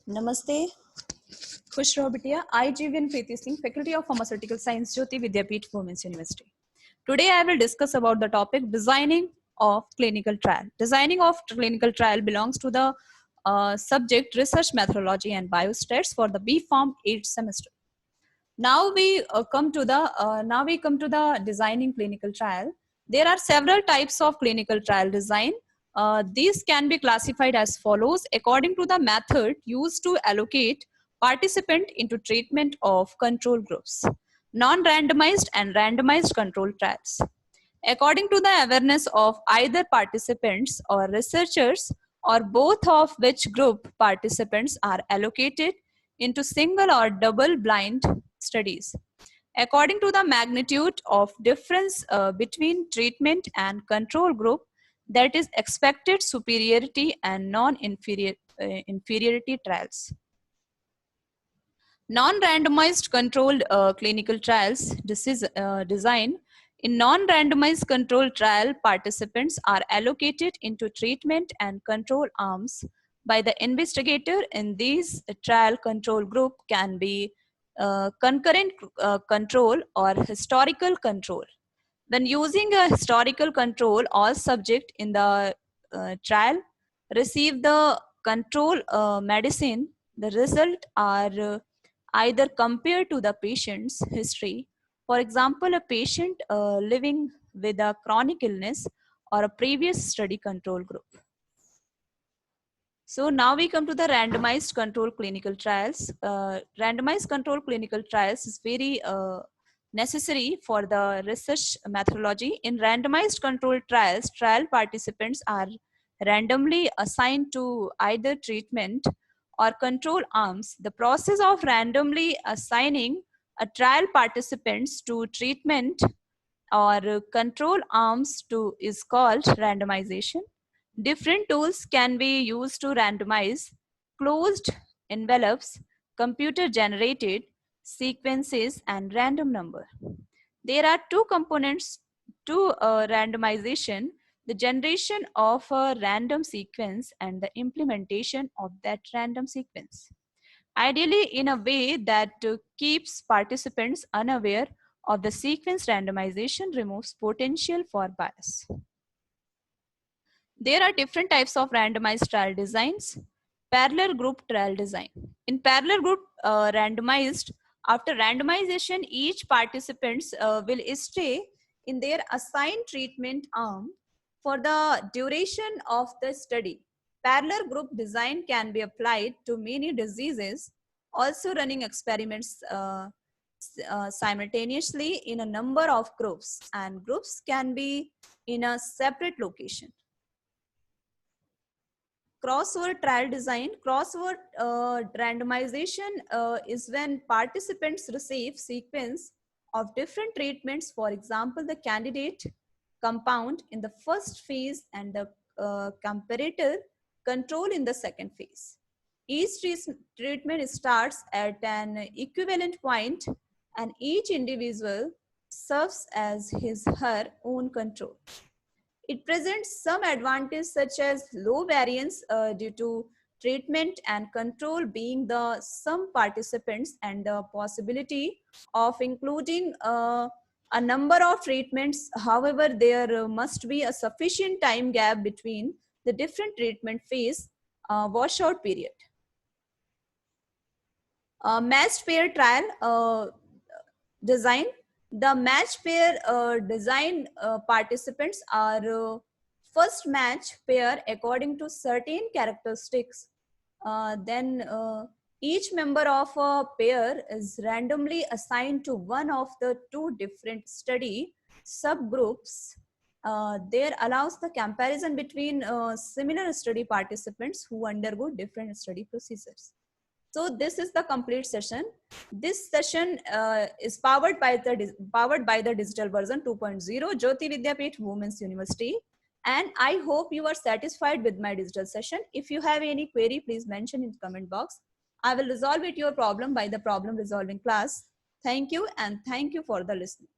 Namaste. खुश रहो बिटिया. I Jeevan Preeti Singh, Faculty of Pharmaceutical Science, Jyoti Vidyapeeth, Women's University. Today I will discuss about the topic designing of clinical trial. Designing of clinical trial belongs to the subject research methodology and biostats for the B Pharm 8th semester. Now we come to the designing clinical trial. There are several types of clinical trial design. These can be classified as follows according to the method used to allocate participant into treatment of control groups, non-randomized and randomized control trials. According to the awareness of either participants or researchers or both of which group participants are allocated into single or double blind studies. According to the magnitude of difference between treatment and control group, that is expected superiority and non-inferiority trials. Non-randomized controlled clinical trials design. In non-randomized controlled trial, participants are allocated into treatment and control arms by the investigator. In these trial, control group can be concurrent control or historical control. When using a historical control, all subject in the trial receive the control medicine. The result are either compared to the patient's history. For example, a patient living with a chronic illness or a previous study control group. So now we come to the randomized control clinical trials. Randomized control clinical trials is very necessary for the research methodology. In randomized control trials, trial participants are randomly assigned to either treatment or control arms. The process of randomly assigning a trial participants to treatment or control arms is called randomization. Different tools can be used to randomize closed envelopes, computer generated sequences, and random number. There are two components to randomization: the generation of a random sequence and the implementation of that random sequence. Ideally, in a way that keeps participants unaware of the sequence, randomization removes potential for bias. There are different types of randomized trial designs. Parallel group trial design. In parallel group randomized, after randomization, each participants will stay in their assigned treatment arm for the duration of the study. Parallel group design can be applied to many diseases, also running experiments simultaneously in a number of groups, and groups can be in a separate location. Crossover trial design. Crossover randomization is when participants receive sequence of different treatments, for example, the candidate compound in the first phase and the comparator control in the second phase. Each treatment starts at an equivalent point and each individual serves as her own control. It presents some advantages such as low variance due to treatment and control being the sum participants and the possibility of including a number of treatments. However, there must be a sufficient time gap between the different treatment phase washout period. Matched pair trial design. The match pair design participants are first match pair according to certain characteristics. Then each member of a pair is randomly assigned to one of the two different study subgroups. There allows the comparison between similar study participants who undergo different study procedures. So this is the complete session. This session is powered by the digital version 2.0, Jyoti Vidyapeeth Women's University. And I hope you are satisfied with my digital session. If you have any query, please mention in the comment box. I will resolve your problem by the problem resolving class. Thank you, and thank you for the listening.